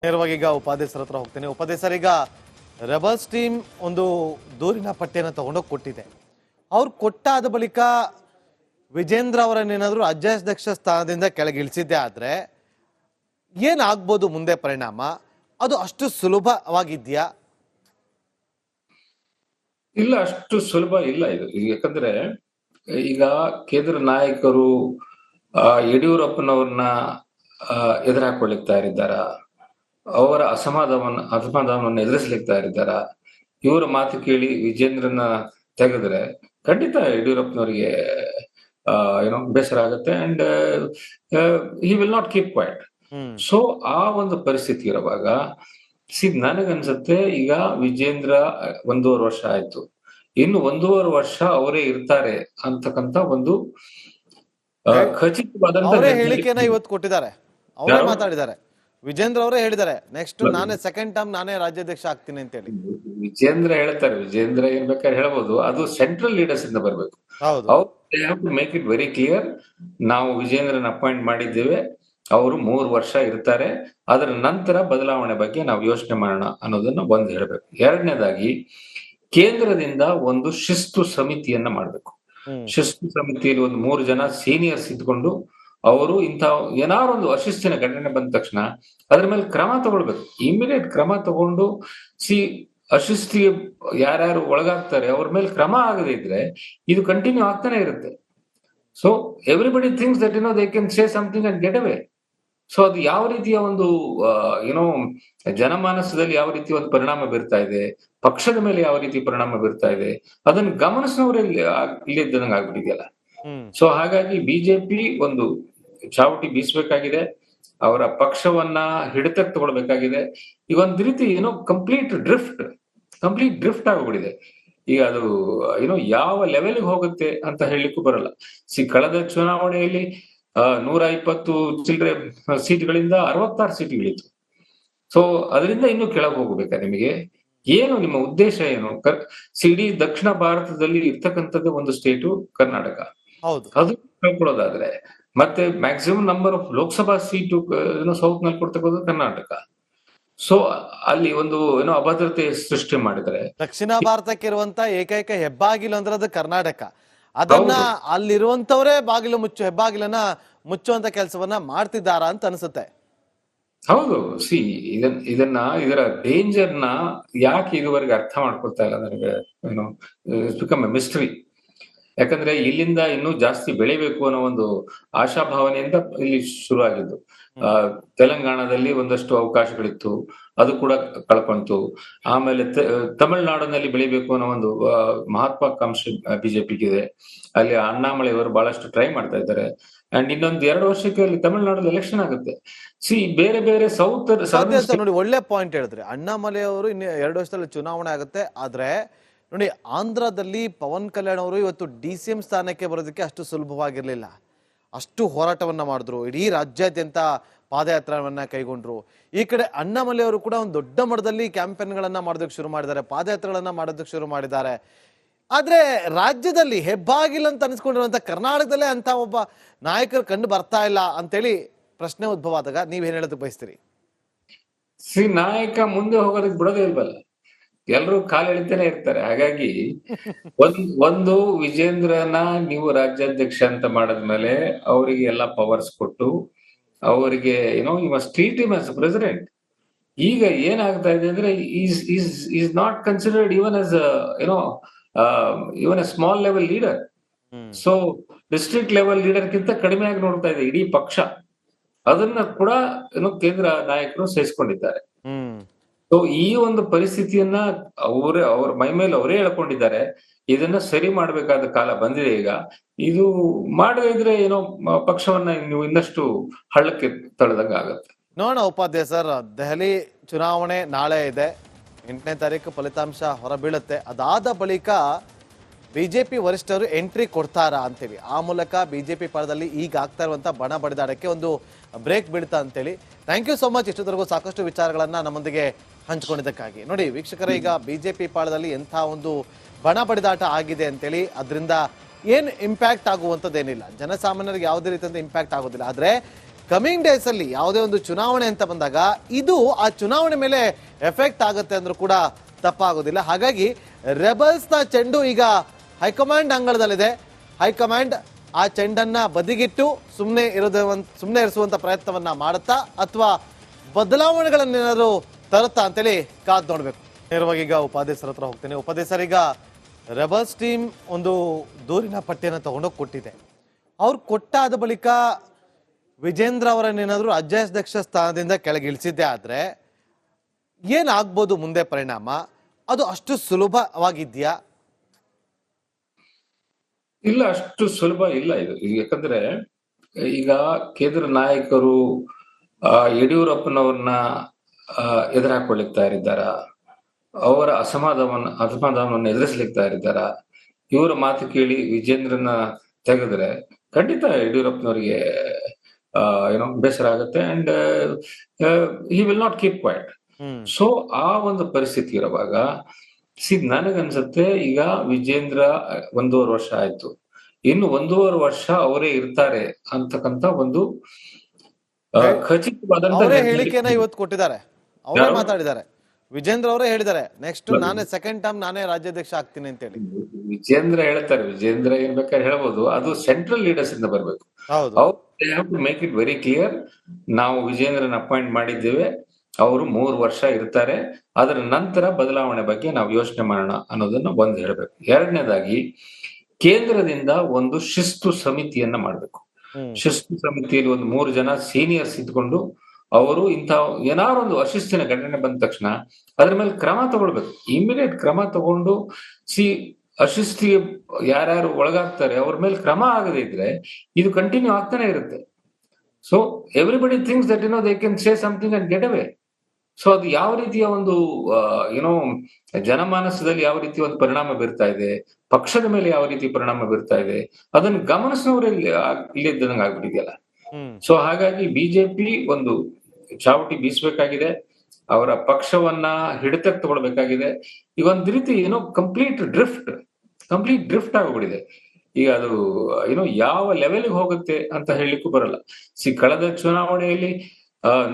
ನೇರವಾಗಿ ಈಗ ಉಪಾಧ್ಯಕ್ಷರ ಹತ್ರ ಹೋಗ್ತೇನೆ. ಉಪಾಧ್ಯಕ್ಷರ, ಈಗ ರೆಬಲ್ಸ್ ಟೀಮ್ ಒಂದು ದೂರಿನ ಪಟ್ಟಿಯನ್ನು ತಗೊಂಡೋಗಿ ಕೊಟ್ಟಿದೆ. ಅವ್ರು ಕೊಟ್ಟಾದ ಬಳಿಕ ವಿಜೇಂದ್ರ ಅವರನ್ನೇನಾದರೂ ರಾಜ್ಯಾಧ್ಯಕ್ಷ ಸ್ಥಾನದಿಂದ ಕೆಳಗಿಳಿಸಿದ್ದೆ ಆದ್ರೆ ಏನಾಗ್ಬೋದು ಮುಂದೆ ಪರಿಣಾಮ? ಅದು ಅಷ್ಟು ಸುಲಭವಾಗಿದ್ಯಾ? ಇಲ್ಲ, ಅಷ್ಟು ಸುಲಭ ಇಲ್ಲ ಇದು. ಯಾಕಂದ್ರೆ ಈಗ ಕೇಂದ್ರ ನಾಯಕರು ಯಡಿಯೂರಪ್ಪನವ್ರನ್ನ ಎದುರು ಹಾಕೊಳ್ಳಿಕ್ ತಯಾರಿದ್ದಾರ, ಅವರ ಅಸಮಾಧಾನವನ್ನು ಎದುರಿಸ್ಲಿಕ್ಕೆ ತಯಾರಿದ್ದಾರ. ಇವರ ಮಾತು ಕೇಳಿ ವಿಜೇಂದ್ರನ ತೆಗೆದ್ರೆ ಖಂಡಿತ ಯಡಿಯೂರಪ್ಪನವರಿಗೆ ಬೇಸರ ಆಗುತ್ತೆ and he will not keep quiet. So ಆ ಒಂದು ಪರಿಸ್ಥಿತಿ ಇರುವಾಗ ನನಗನ್ಸುತ್ತೆ ಈಗ ವಿಜೇಂದ್ರ 1.5 ವರ್ಷ ಆಯ್ತು, ಇನ್ನು 1.5 ವರ್ಷ ಅವರೇ ಇರ್ತಾರೆ ಅಂತಕ್ಕಂತ ಒಂದು ಖಚಿತವಾದಂತ ಹೇಳಿಕೆನ ಇವತ್ತು ಕೊಟ್ಟಿದ್ದಾರೆ. ಅವರೇ ಮಾತಾಡಿದ್ದಾರೆ, ವಿಜೇಂದ್ರ ಅವರೇ ಹೇಳಿದ್ದಾರೆ ನೆಕ್ಸ್ಟ್ ನಾನೇ ಸೆಕೆಂಡ್ ಟರ್ಮ್ ನಾನೇ ರಾಜ್ಯಾಧ್ಯಕ್ಷ ಆಗ್ತೀನಿ ಅಂತ ಹೇಳಿ. ವಿಜೇಂದ್ರ ಹೇಳ್ತಾರೆ, ವಿಜೇಂದ್ರ ಏನ್ ಬೇಕಾದ್ರೆ ಹೇಳ್ಬೋದು, ಅದು ಸೆಂಟ್ರಲ್ ಲೀಡರ್ಸ್ ಇಂದ ಬರ್ಬೇಕು. ಮೇಕ್ ಇಟ್ ವೆರಿ ಕ್ಲಿಯರ್, ನಾವು ವಿಜೇಂದ್ರನ ಅಪಾಯಿಂಟ್ ಮಾಡಿದ್ದೇವೆ, ಅವರು 3 ವರ್ಷ ಇರ್ತಾರೆ, ಅದರ ನಂತರ ಬದಲಾವಣೆ ಬಗ್ಗೆ ನಾವು ಯೋಚನೆ ಮಾಡೋಣ ಅನ್ನೋದನ್ನ ಒಂದು ಹೇಳ್ಬೇಕು. ಎರಡನೇದಾಗಿ ಕೇಂದ್ರದಿಂದ ಒಂದು ಶಿಸ್ತು ಸಮಿತಿಯನ್ನ ಮಾಡ್ಬೇಕು. ಶಿಸ್ತು ಸಮಿತಿಯಲ್ಲಿ ಒಂದು 3 ಜನ ಸೀನಿಯರ್ಸ್ ಇದ್ಕೊಂಡು ಅವರು ಇಂಥ ಏನಾದ್ರು ಒಂದು ಅಶಿಸ್ತಿನ ಘಟನೆ ಬಂದ ತಕ್ಷಣ ಅದ್ರ ಮೇಲೆ ಕ್ರಮ ತಗೊಳ್ಬೇಕು. ಇಮಿಡಿಯೇಟ್ ಕ್ರಮ ತಗೊಂಡು ಅಶಿಸ್ತಿಗೆ ಯಾರ್ಯಾರು ಒಳಗಾಗ್ತಾರೆ ಅವ್ರ ಮೇಲೆ ಕ್ರಮ ಆಗದೇ ಇದ್ರೆ ಇದು ಕಂಟಿನ್ಯೂ ಆಗ್ತಾನೆ ಇರುತ್ತೆ. So everybody thinks that they can say something and get away. So ಅದು ಯಾವ ರೀತಿಯ ಒಂದು ಜನಮಾನಸದಲ್ಲಿ ಯಾವ ರೀತಿ ಒಂದು ಪರಿಣಾಮ ಬೀರ್ತಾ ಇದೆ, ಪಕ್ಷದ ಮೇಲೆ ಯಾವ ರೀತಿ ಪರಿಣಾಮ ಬೀರ್ತಾ ಇದೆ, ಅದನ್ನು ಗಮನಿಸಿದವರೇ ಇಲ್ಲಿದ್ದಂಗೆ ಆಗ್ಬಿಟ್ಟಿದೆಯಲ್ಲ. ಸೊ ಹಾಗಾಗಿ ಬಿಜೆಪಿ ಒಂದು ಚಾವಟಿ ಬೀಸಬೇಕಾಗಿದೆ, ಅವರ ಪಕ್ಷವನ್ನ ಹಿಡಿತಕ್ಕೆ ತಗೊಳ್ಬೇಕಾಗಿದೆ. ಈಗ ಒಂದ್ ರೀತಿ ಕಂಪ್ಲೀಟ್ ಡ್ರಿಫ್ಟ್ ಆಗೋಗ್ಬಿಟ್ಟಿದೆ. ಈಗ ಅದು ಯಾವ ಲೆವೆಲ್ಗೆ ಹೋಗುತ್ತೆ ಅಂತ ಹೇಳಲಿಕ್ಕೂ ಬರಲ್ಲ. ಕಳೆದ ಚುನಾವಣೆಯಲ್ಲಿ 120 ಚಿಲ್ಲರೆ ಸೀಟ್ಗಳಿಂದ 66 ಸೀಟ್ಗಳಿತ್ತು. ಸೊ ಅದರಿಂದ ಇನ್ನೂ ಕೆಳಗೆ ಹೋಗ್ಬೇಕಾ ನಿಮಗೆ? ಏನು ನಿಮ್ಮ ಉದ್ದೇಶ ಏನು? ಇಡೀ ದಕ್ಷಿಣ ಭಾರತದಲ್ಲಿ ಇರ್ತಕ್ಕಂಥದ್ದು ಒಂದು ಸ್ಟೇಟು ಕರ್ನಾಟಕ. ಅದು ಕಳ್ಕೊಳ್ಳೋದಾದ್ರೆ ಮತ್ತೆ maximum number of Lok Sabha seat south ನಲ್ಲಿ ಕೊಡ್ತಕ್ಕಂಥದ್ದು ಕರ್ನಾಟಕ. ಸೊ ಅಲ್ಲಿ ಒಂದು ಅಭದ್ರತೆ ಸೃಷ್ಟಿ ಮಾಡಿದರೆ ದಕ್ಷಿಣ ಭಾರತಕ್ಕೆ ಇರುವಂತ ಏಕೈಕ ಹೆಬ್ಬಾಗಿಲು ಅಂದ್ರೆ ಅದು ಕರ್ನಾಟಕ. ಅದನ್ನ ಅಲ್ಲಿರುವಂತವರೇ ಹೆಬ್ಬಾಗಿಲನ್ನ ಮುಚ್ಚುವಂತ ಕೆಲಸವನ್ನ ಮಾಡ್ತಿದ್ದಾರಾ ಅಂತ ಅನ್ಸುತ್ತೆ. ಹೌದು. ಇದರ ಡೇಂಜರ್ನ ಯಾಕೆ ಇದುವರೆಗೆ ಅರ್ಥ ಮಾಡ್ಕೊಳ್ತಾ ಇಲ್ಲ ನನಗೆ ಬಿಕಮ್ ಎ ಮಿಸ್ಟ್ರಿ. ಯಾಕಂದ್ರೆ ಇಲ್ಲಿಂದ ಇನ್ನೂ ಜಾಸ್ತಿ ಬೆಳಿಬೇಕು ಅನ್ನೋ ಒಂದು ಆಶಾಭಾವನೆಯಿಂದ ಇಲ್ಲಿ ಶುರು ಆಗಿದ್ದು. ತೆಲಂಗಾಣದಲ್ಲಿ ಒಂದಷ್ಟು ಅವಕಾಶಗಳಿತ್ತು, ಅದು ಕೂಡ ಕಳ್ಕೊಂತು. ಆಮೇಲೆ ತಮಿಳುನಾಡಿನಲ್ಲಿ ಬೆಳಿಬೇಕು ಅನ್ನೋ ಒಂದು ಮಹತ್ವಾಕಾಂಕ್ಷೆ ಬಿಜೆಪಿಗಿದೆ. ಅಲ್ಲಿ ಅಣ್ಣಾಮಲೈಯವರು ಬಹಳಷ್ಟು ಟ್ರೈ ಮಾಡ್ತಾ ಇದ್ದಾರೆ. ಅಂಡ್ ಇನ್ನೊಂದು 2 ವರ್ಷಕ್ಕೆ ಅಲ್ಲಿ ತಮಿಳುನಾಡಲ್ಲಿ ಎಲೆಕ್ಷನ್ ಆಗುತ್ತೆ. ಬೇರೆ ಬೇರೆ ಸೌತ್ ನೋಡಿ, ಒಳ್ಳೆ ಪಾಯಿಂಟ್ ಹೇಳಿದ್ರೆ ಅಣ್ಣಾಮಲೈ ಅವರು ಇನ್ನು 2 ವರ್ಷದಲ್ಲಿ ಚುನಾವಣೆ ಆಗುತ್ತೆ. ಆದ್ರೆ ನೋಡಿ, ಆಂಧ್ರದಲ್ಲಿ ಪವನ್ ಕಲ್ಯಾಣ್ ಅವರು ಇವತ್ತು DCM ಸ್ಥಾನಕ್ಕೆ ಬರೋದಕ್ಕೆ ಅಷ್ಟು ಸುಲಭವಾಗಿರ್ಲಿಲ್ಲ. ಅಷ್ಟು ಹೋರಾಟವನ್ನ ಮಾಡಿದ್ರು, ಇಡೀ ರಾಜ್ಯಾದ್ಯಂತ ಪಾದಯಾತ್ರವನ್ನ ಕೈಗೊಂಡ್ರು. ಈ ಕಡೆ ಅಣ್ಣಾಮಲೈ ಅವರು ಕೂಡ ಒಂದು ದೊಡ್ಡ ಮಟ್ಟದಲ್ಲಿ ಕ್ಯಾಂಪೇನ್ಗಳನ್ನ ಮಾಡೋದಕ್ಕೆ ಶುರು ಮಾಡಿದ್ದಾರೆ, ಪಾದಯಾತ್ರೆಗಳನ್ನ ಮಾಡೋದಕ್ಕೆ ಶುರು ಮಾಡಿದ್ದಾರೆ. ಆದ್ರೆ ರಾಜ್ಯದಲ್ಲಿ ಹೆಬ್ಬಾಗಿಲ್ ಅಂತ ಅನಿಸ್ಕೊಂಡಿರುವಂತ ಕರ್ನಾಟಕದಲ್ಲೇ ಅಂತ ಒಬ್ಬ ನಾಯಕರು ಕಂಡು ಬರ್ತಾ ಇಲ್ಲ ಅಂತೇಳಿ ಪ್ರಶ್ನೆ ಉದ್ಭವ ಆದಾಗ ನೀವೇನ್ ಹೇಳೋದಕ್ಕೆ ಬಯಸ್ತೀರಿ? ನಾಯಕ ಮುಂದೆ ಹೋಗೋದಕ್ಕೆ ಬಿಡೋದೇ ಇಲ್ವಲ್ಲ, ಎಲ್ರು ಕಾಲು ಎಳಿತಾನೆ ಇರ್ತಾರೆ. ಹಾಗಾಗಿ ಒಂದು ವಿಜೇಂದ್ರನ ನೀವು ರಾಜ್ಯಾಧ್ಯಕ್ಷ ಅಂತ ಮಾಡಿದ್ಮೇಲೆ ಅವರಿಗೆ ಎಲ್ಲ ಪವರ್ಸ್ ಕೊಟ್ಟು ಅವರಿಗೆ you must treat him as president. ಈಗ ಏನಾಗ್ತಾ ಇದೆ ಅಂದ್ರೆ is not considered even as even a small level leader. So district level ಲೀಡರ್ಗಿಂತ ಕಡಿಮೆಯಾಗಿ ನೋಡ್ತಾ ಇದೆ ಇಡೀ ಪಕ್ಷ. ಅದನ್ನ ಕೂಡ ಕೇಂದ್ರ ನಾಯಕರು ಸಹಿಸಿಕೊಂಡಿದ್ದಾರೆ. ಸೊ ಈ ಒಂದು ಪರಿಸ್ಥಿತಿಯನ್ನ ಅವ್ರ ಮೈ ಮೇಲೆ ಅವರೇ ಹೇಳ್ಕೊಂಡಿದ್ದಾರೆ. ಇದನ್ನ ಸರಿ ಮಾಡ್ಬೇಕಾದ ಕಾಲ ಬಂದಿದೆ ಈಗ. ಇದು ಮಾಡದೇ ಇದ್ರೆ ಪಕ್ಷವನ್ನ ನೀವು ಇನ್ನಷ್ಟು ಹಳ್ಳಕ್ಕೆ ತಳ್ದಂಗ ಆಗತ್ತೆ. ನೋಡೋಣ ಉಪಾಧ್ಯಾಯ ಸರ್, ದೆಹಲಿ ಚುನಾವಣೆ ನಾಳೆ ಇದೆ, 8ನೇ ತಾರೀಕು ಫಲಿತಾಂಶ ಹೊರಬೀಳುತ್ತೆ. ಅದಾದ ಬಳಿಕ ಬಿಜೆಪಿ ವರಿಷ್ಠರು ಎಂಟ್ರಿ ಕೊಡ್ತಾರಾ ಅಂತೇಳಿ, ಆ ಮೂಲಕ ಬಿಜೆಪಿ ಪರದಲ್ಲಿ ಈಗ ಆಗ್ತಾ ಇರುವಂತ ಬಣ ಬಡಿದಾಡಕ್ಕೆ ಒಂದು ಬ್ರೇಕ್ ಬೀಳ್ತಾ ಅಂತೇಳಿ. Thank you so much. ಇಷ್ಟೊತ್ತರೆಗೂ ಸಾಕಷ್ಟು ವಿಚಾರಗಳನ್ನ ನಮ್ಮೊಂದಿಗೆ ಹಂಚ್ಕೊಂಡಿದ್ದಕ್ಕಾಗಿ. ನೋಡಿ ವೀಕ್ಷಕರೇ, ಈಗ ಬಿಜೆಪಿ ಪಾಳದಲ್ಲಿ ಎಂಥ ಒಂದು ಬಣ ಬಡಿದಾಟ ಆಗಿದೆ ಅಂತೇಳಿ, ಅದರಿಂದ ಏನು ಇಂಪ್ಯಾಕ್ಟ್ ಆಗುವಂಥದ್ದೇನಿಲ್ಲ, ಜನಸಾಮಾನ್ಯರಿಗೆ ಯಾವುದೇ ರೀತಿಯಿಂದ ಇಂಪ್ಯಾಕ್ಟ್ ಆಗೋದಿಲ್ಲ. ಆದರೆ ಕಮಿಂಗ್ ಡೇಸ್ ಅಲ್ಲಿ ಯಾವುದೇ ಒಂದು ಚುನಾವಣೆ ಅಂತ ಬಂದಾಗ ಇದು ಆ ಚುನಾವಣೆ ಮೇಲೆ ಎಫೆಕ್ಟ್ ಆಗುತ್ತೆ ಅಂದ್ರೂ ಕೂಡ ತಪ್ಪಾಗೋದಿಲ್ಲ. ಹಾಗಾಗಿ ರೆಬಲ್ಸ್ನ ಚೆಂಡು ಈಗ ಹೈಕಮಾಂಡ್ ಅಂಗಳದಲ್ಲಿದೆ. ಹೈಕಮಾಂಡ್ ಆ ಚೆಂಡನ್ನ ಬದಿಗಿಟ್ಟು ಸುಮ್ಮನೆ ಇರಿಸುವಂತ ಪ್ರಯತ್ನವನ್ನ ಮಾಡುತ್ತಾ ಅಥವಾ ಬದಲಾವಣೆಗಳನ್ನೇನಾದ್ರು ತರುತ್ತಾ ಅಂತೇಳಿ ಕಾದ್ ನೋಡ್ಬೇಕು. ನೇರವಾಗಿ ಈಗ ಉಪಾಧ್ಯಕ್ಷರ ಹತ್ರ ಹೋಗ್ತೇನೆ. ಉಪಾಧ್ಯಕ್ಷರ, ಈಗ ರೆಬಲ್ಸ್ ಟೀಮ್ ಒಂದು ದೂರಿನ ಪಟ್ಟಿಯನ್ನು ತಗೊಂಡೋಗಿ ಕೊಟ್ಟಿದೆ. ಅವ್ರು ಕೊಟ್ಟಾದ ಬಳಿಕ ವಿಜೇಂದ್ರ ಅವರನ್ನೇನಾದ್ರು ರಾಜ್ಯಾಧ್ಯಕ್ಷ ಸ್ಥಾನದಿಂದ ಕೆಳಗಿಳಿಸಿದ್ದೆ ಆದ್ರೆ ಏನಾಗ್ಬೋದು ಮುಂದೆ ಪರಿಣಾಮ? ಅದು ಅಷ್ಟು ಸುಲಭವಾಗಿದ್ಯಾ? ಇಲ್ಲ, ಅಷ್ಟು ಸುಲಭ ಇಲ್ಲ ಇದು. ಯಾಕಂದ್ರೆ ಈಗ ಕೇಂದ್ರ ನಾಯಕರು ಯಡಿಯೂರಪ್ಪನವ್ರನ್ನ ಎದುರಾಕೊಳ್ಳಿಕ್ ತಯಾರಿದ್ದಾರ, ಅವರ ಅಸಮಾಧಾನವನ್ನು ಎದುರಿಸ್ಲಿಕ್ಕೆ ತಯಾರಿದ್ದಾರ. ಇವರ ಮಾತು ಕೇಳಿ ವಿಜೇಂದ್ರನ ತೆಗೆದ್ರೆ ಖಂಡಿತ ಯಡಿಯೂರಪ್ಪನವರಿಗೆ ಬೇಸರ ಆಗುತ್ತೆ and he will not keep quiet. So ಆ ಒಂದು ಪರಿಸ್ಥಿತಿ ಇರುವಾಗ ನನಗನ್ಸುತ್ತೆ ಈಗ ವಿಜೇಂದ್ರ 1.5 ವರ್ಷ ಆಯ್ತು, ಇನ್ನು 1.5 ವರ್ಷ ಅವರೇ ಇರ್ತಾರೆ ಅಂತಕ್ಕಂತ ಒಂದು ಖಚಿತವಾದಂತ ಹೇಳಿಕೆನ ಇವತ್ತು ಕೊಟ್ಟಿದ್ದಾರೆ. ಅವರೇ ಮಾತಾಡಿದ್ದಾರೆ. ವಿಜೇಂದ್ರ ಅವರೇ ಹೇಳಿದ್ದಾರೆ ನೆಕ್ಸ್ಟ್ ನಾನೇ ಸೆಕೆಂಡ್ ಟರ್ಮ್ ನಾನೇ ರಾಜ್ಯಾಧ್ಯಕ್ಷ ಆಗ್ತೀನಿ ಅಂತ ಹೇಳಿ. ವಿಜೇಂದ್ರ ಹೇಳ್ತಾರೆ. ವಿಜೇಂದ್ರ ಏನ್ ಬೇಕಾದ್ರೆ ಹೇಳ್ಬೋದು, ಅದು ಸೆಂಟ್ರಲ್ ಲೀಡರ್ಸ್ ಇಂದ ಬರ್ಬೇಕು. ಮೇಕ್ ಇಟ್ ವೆರಿ ಕ್ಲಿಯರ್, ನಾವು ವಿಜೇಂದ್ರನ ಅಪಾಯಿಂಟ್ ಮಾಡಿದ್ದೇವೆ, ಅವರು 3 ವರ್ಷ ಇರ್ತಾರೆ, ಅದರ ನಂತರ ಬದಲಾವಣೆ ಬಗ್ಗೆ ನಾವು ಯೋಚನೆ ಮಾಡೋಣ ಅನ್ನೋದನ್ನ ಒಂದು ಹೇಳ್ಬೇಕು. ಎರಡನೇದಾಗಿ ಕೇಂದ್ರದಿಂದ ಒಂದು ಶಿಸ್ತು ಸಮಿತಿಯನ್ನ ಮಾಡ್ಬೇಕು. ಶಿಸ್ತು ಸಮಿತಿಯಲ್ಲಿ ಒಂದು 3 ಜನ ಸೀನಿಯರ್ಸ್ ಇದ್ಕೊಂಡು ಅವರು ಇಂಥ ಏನಾದ್ರು ಒಂದು ಅಶಿಸ್ತಿನ ಘಟನೆ ಬಂದ ತಕ್ಷಣ ಅದ್ರ ಮೇಲೆ ಕ್ರಮ ತಗೊಳ್ಬೇಕು. ಇಮಿಡಿಯೇಟ್ ಕ್ರಮ ತಗೊಂಡು ಅಶಿಸ್ತಿಗೆ ಯಾರ್ಯಾರು ಒಳಗಾಗ್ತಾರೆ ಅವ್ರ ಮೇಲೆ ಕ್ರಮ ಆಗದೇ ಇದ್ರೆ ಇದು ಕಂಟಿನ್ಯೂ ಆಗ್ತಾನೆ ಇರುತ್ತೆ. So everybody thinks that they can say something and get away. So ಅದು ಯಾವ ರೀತಿಯ ಒಂದು ಜನಮಾನಸದಲ್ಲಿ ಯಾವ ರೀತಿ ಒಂದು ಪರಿಣಾಮ ಬೀರ್ತಾ ಇದೆ, ಪಕ್ಷದ ಮೇಲೆ ಯಾವ ರೀತಿ ಪರಿಣಾಮ ಬೀರ್ತಾ ಇದೆ, ಅದನ್ನು ಗಮನಿಸಿನವರೇ ಇಲ್ಲಿದ್ದಂಗೆ ಆಗ್ಬಿಟ್ಟಿದೆಯಲ್ಲ. ಸೊ ಹಾಗಾಗಿ ಬಿಜೆಪಿ ಒಂದು ಚಾವಟಿ ಬೀಸಬೇಕಾಗಿದೆ, ಅವರ ಪಕ್ಷವನ್ನ ಹಿಡಿತಕ್ಕೆ ತಗೊಳ್ಬೇಕಾಗಿದೆ. ಈಗ ಒಂದ್ ರೀತಿ ಕಂಪ್ಲೀಟ್ ಡ್ರಿಫ್ಟ್ ಆಗೋಗ್ಬಿಟ್ಟಿದೆ. ಈಗ ಅದು ಯಾವ ಲೆವೆಲ್ಗೆ ಹೋಗುತ್ತೆ ಅಂತ ಹೇಳಲಿಕ್ಕೂ ಬರಲ್ಲ. ಕಳೆದ ಚುನಾವಣೆಯಲ್ಲಿ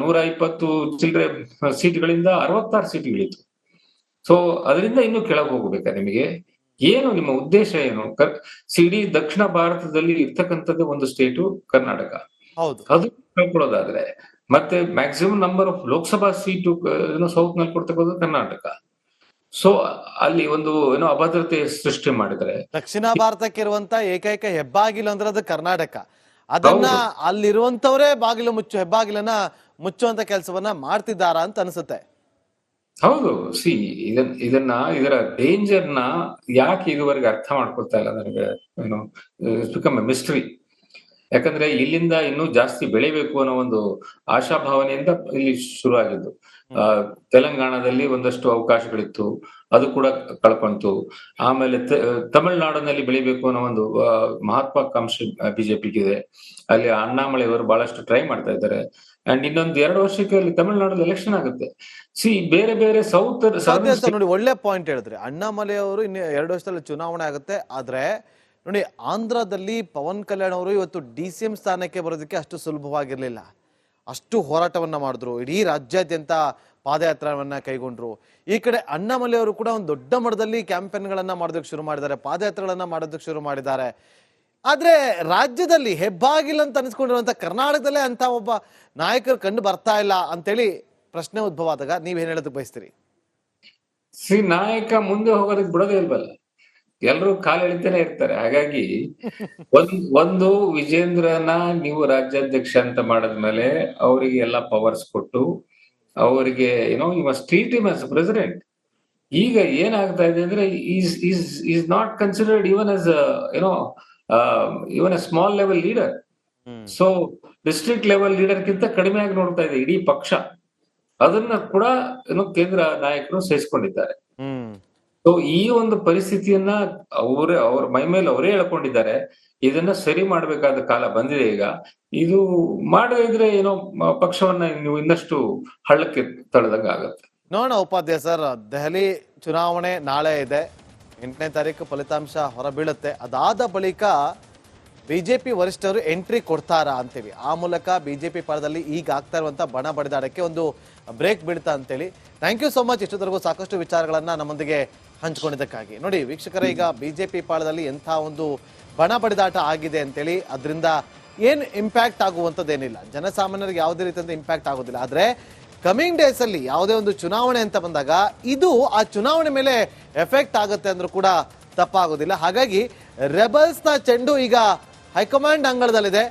120 ಚಿಲ್ಲರೆ ಸೀಟ್ಗಳಿಂದ 66 ಸೀಟ್ಗಳಿತ್ತು. ಸೊ ಅದರಿಂದ ಇನ್ನೂ ಕೆಳಗೆ ಹೋಗ್ಬೇಕಾ ನಿಮಗೆ? ಏನು ನಿಮ್ಮ ಉದ್ದೇಶ ಏನು? ಇಡೀ ದಕ್ಷಿಣ ಭಾರತದಲ್ಲಿ ಇರ್ತಕ್ಕಂಥದ್ದು ಒಂದು ಸ್ಟೇಟು ಕರ್ನಾಟಕ. ಅದು ಕಳ್ಕೊಳ್ಳೋದಾದ್ರೆ ಮತ್ತೆ maximum number of Lok Sabha seat south ನಲ್ಲಿ ಕೊಡ್ತಕ್ಕಂಥ ಕರ್ನಾಟಕ. ಸೊ ಅಲ್ಲಿ ಒಂದು ಅಭದ್ರತೆ ಸೃಷ್ಟಿ ಮಾಡಿದ್ರೆ ದಕ್ಷಿಣ ಭಾರತಕ್ಕೆ ಇರುವಂತ ಏಕೈಕ ಹೆಬ್ಬಾಗಿಲು ಅಂದ್ರೆ ಅದು ಕರ್ನಾಟಕ. ಅದನ್ನ ಅಲ್ಲಿರುವಂತವರೇ ಹೆಬ್ಬಾಗಿಲನ್ನ ಮುಚ್ಚುವಂತ ಕೆಲಸವನ್ನ ಮಾಡ್ತಿದ್ದಾರಾ ಅಂತ ಅನ್ಸುತ್ತೆ. ಹೌದು. ಇದರ ಡೇಂಜರ್ನ ಯಾಕೆ ಇದುವರೆಗೆ ಅರ್ಥ ಮಾಡ್ಕೊಳ್ತಾ ಇಲ್ಲ ನನಗೆ ಬಿಕಮ್ ಎ ಮಿಸ್ಟ್ರಿ. ಯಾಕಂದ್ರೆ ಇಲ್ಲಿಂದ ಇನ್ನೂ ಜಾಸ್ತಿ ಬೆಳಿಬೇಕು ಅನ್ನೋ ಒಂದು ಆಶಾಭಾವನೆಯಿಂದ ಇಲ್ಲಿ ಶುರು ಆಗಿದ್ದು. ತೆಲಂಗಾಣದಲ್ಲಿ ಒಂದಷ್ಟು ಅವಕಾಶಗಳಿತ್ತು, ಅದು ಕೂಡ ಕಳ್ಕೊಂತು. ಆಮೇಲೆ ತಮಿಳುನಾಡಿನಲ್ಲಿ ಬೆಳಿಬೇಕು ಅನ್ನೋ ಒಂದು ಮಹತ್ವಾಕಾಂಕ್ಷೆ ಬಿಜೆಪಿಗಿದೆ. ಅಲ್ಲಿ ಅಣ್ಣಾಮಲೈಯವರು ಬಹಳಷ್ಟು ಟ್ರೈ ಮಾಡ್ತಾ ಇದ್ದಾರೆ. ಅಂಡ್ ಇನ್ನೊಂದು 2 ವರ್ಷಕ್ಕೆ ಅಲ್ಲಿ ತಮಿಳುನಾಡಲ್ಲಿ ಎಲೆಕ್ಷನ್ ಆಗುತ್ತೆ. ಬೇರೆ ಬೇರೆ ಸೌತ್ ನೋಡಿ, ಒಳ್ಳೆ ಪಾಯಿಂಟ್ ಹೇಳಿದ್ರಿ. ಅಣ್ಣಾಮಲೈ ಅವರು ಇನ್ನು 2 ವರ್ಷದಲ್ಲಿ ಚುನಾವಣೆ ಆಗುತ್ತೆ. ಆದ್ರೆ ನೋಡಿ, ಆಂಧ್ರದಲ್ಲಿ ಪವನ್ ಕಲ್ಯಾಣ್ ಅವರು ಇವತ್ತು DCM ಸ್ಥಾನಕ್ಕೆ ಬರೋದಕ್ಕೆ ಅಷ್ಟು ಸುಲಭವಾಗಿರ್ಲಿಲ್ಲ. ಅಷ್ಟು ಹೋರಾಟವನ್ನ ಮಾಡಿದ್ರು, ಇಡೀ ರಾಜ್ಯಾದ್ಯಂತ ಪಾದಯಾತ್ರವನ್ನ ಕೈಗೊಂಡ್ರು. ಈ ಕಡೆ ಅಣ್ಣಾಮಲೈ ಅವರು ಕೂಡ ಒಂದು ದೊಡ್ಡ ಮಟ್ಟದಲ್ಲಿ ಕ್ಯಾಂಪೇನ್ಗಳನ್ನ ಮಾಡೋದಕ್ಕೆ ಶುರು ಮಾಡಿದ್ದಾರೆ, ಪಾದಯಾತ್ರೆಗಳನ್ನ ಮಾಡೋದಕ್ಕೆ ಶುರು ಮಾಡಿದ್ದಾರೆ. ಆದ್ರೆ ರಾಜ್ಯದಲ್ಲಿ ಹೆಬ್ಬಾಗಿಲ್ ಅಂತ ಅನಿಸ್ಕೊಂಡಿರುವಂತ ಕರ್ನಾಟಕದಲ್ಲೇ ಅಂತ ಒಬ್ಬ ನಾಯಕರು ಕಂಡು ಬರ್ತಾ ಇಲ್ಲ ಅಂತೇಳಿ ಪ್ರಶ್ನೆ ಉದ್ಭವ ಆದಾಗ ನೀವೇನ್ ಹೇಳೋದಕ್ಕೆ ಬಯಸ್ತೀರಿ? ನಾಯಕ ಮುಂದೆ ಹೋಗೋದಕ್ಕೆ ಬಿಡೋದೇ ಇಲ್ವಲ್ಲ, ಎಲ್ರು ಕಾಲು ಎಳಿತಾನೆ ಇರ್ತಾರೆ. ಹಾಗಾಗಿ ಒಂದು ವಿಜೇಂದ್ರನ ನೀವು ರಾಜ್ಯಾಧ್ಯಕ್ಷ ಅಂತ ಮಾಡಿದ್ಮೇಲೆ ಅವರಿಗೆ ಎಲ್ಲ ಪವರ್ಸ್ ಕೊಟ್ಟು ಅವರಿಗೆ you must treat him as president. ಈಗ ಏನಾಗ್ತಾ ಇದೆ ಅಂದ್ರೆ is not considered even as even a small level leader. So district level ಲೀಡರ್ಗಿಂತ ಕಡಿಮೆಯಾಗಿ ನೋಡ್ತಾ ಇದೆ ಇಡೀ ಪಕ್ಷ. ಅದನ್ನ ಕೂಡ ಕೇಂದ್ರ ನಾಯಕರು ಸಹಿಸಿಕೊಂಡಿದ್ದಾರೆ. ಸೊ ಈ ಒಂದು ಪರಿಸ್ಥಿತಿಯನ್ನ ಅವ್ರ ಮೈ ಮೇಲೆ ಅವರೇ ಹೇಳ್ಕೊಂಡಿದ್ದಾರೆ. ಇದನ್ನ ಸರಿ ಮಾಡ್ಬೇಕಾದ ಕಾಲ ಬಂದಿದೆ ಈಗ. ಇದು ಮಾಡದೇ ಇದ್ರೆ ಪಕ್ಷವನ್ನ ನೀವು ಇನ್ನಷ್ಟು ಹಳ್ಳಕ್ಕೆ ತಳ್ಳದಂಗ ಆಗತ್ತೆ. ನೋಡೋಣ ಉಪಾಧ್ಯಾಯ ಸರ್, ದೆಹಲಿ ಚುನಾವಣೆ ನಾಳೆ ಇದೆ, 8ನೇ ತಾರೀಕು ಫಲಿತಾಂಶ ಹೊರಬೀಳುತ್ತೆ. ಅದಾದ ಬಳಿಕ ಬಿಜೆಪಿ ವರಿಷ್ಠರು ಎಂಟ್ರಿ ಕೊಡ್ತಾರಾ ಅಂತೇಳಿ, ಆ ಮೂಲಕ ಬಿಜೆಪಿ ಪಾಳದಲ್ಲಿ ಈಗ ಆಗ್ತಾ ಇರುವಂತ ಬಣ ಬಡಿದಾಡಕ್ಕೆ ಒಂದು ಬ್ರೇಕ್ ಬೀಳ್ತಾ ಅಂತೇಳಿ. Thank you so much. ಇಷ್ಟೊತ್ತರೆಗೂ ಸಾಕಷ್ಟು ವಿಚಾರಗಳನ್ನ ನಮ್ಮೊಂದಿಗೆ ಹಂಚಿಕೊಂಡಿದ್ದಕ್ಕಾಗಿ. ನೋಡಿ ವೀಕ್ಷಕರೇ, ಈಗ ಬಿಜೆಪಿ ಪಾಳದಲ್ಲಿ ಎಂಥ ಒಂದು ಬಣ ಬಡಿದಾಟ ಆಗಿದೆ ಅಂತೇಳಿ, ಅದರಿಂದ ಏನು ಇಂಪ್ಯಾಕ್ಟ್ ಆಗುವಂಥದ್ದೇನಿಲ್ಲ, ಜನಸಾಮಾನ್ಯರಿಗೆ ಯಾವುದೇ ರೀತಿಯಿಂದ ಇಂಪ್ಯಾಕ್ಟ್ ಆಗೋದಿಲ್ಲ. ಆದರೆ ಕಮಿಂಗ್ ಡೇಸ್ ಅಲ್ಲಿ ಯಾವುದೇ ಒಂದು ಚುನಾವಣೆ ಅಂತ ಬಂದಾಗ ಇದು ಆ ಚುನಾವಣೆ ಮೇಲೆ ಎಫೆಕ್ಟ್ ಆಗುತ್ತೆ ಅಂದ್ರೂ ಕೂಡ ತಪ್ಪಾಗೋದಿಲ್ಲ. ಹಾಗಾಗಿ ರೆಬಲ್ಸ್ನ ಚೆಂಡು ಈಗ ಹೈಕಮಾಂಡ್ ಅಂಗಳದಲ್ಲಿದೆ.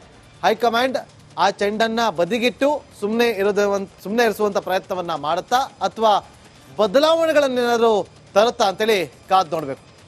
ಹೈಕಮಾಂಡ್ ಆ ಚೆಂಡನ್ನ ಬದಿಗಿಟ್ಟು ಸುಮ್ಮನೆ ಇರಿಸುವಂತ ಪ್ರಯತ್ನವನ್ನ ಮಾಡುತ್ತಾ ಅಥವಾ ಬದಲಾವಣೆಗಳನ್ನೇನಾದ್ರು ತರುತ್ತಾ ಅಂತೇಳಿ ಕಾದ್ ನೋಡ್ಬೇಕು.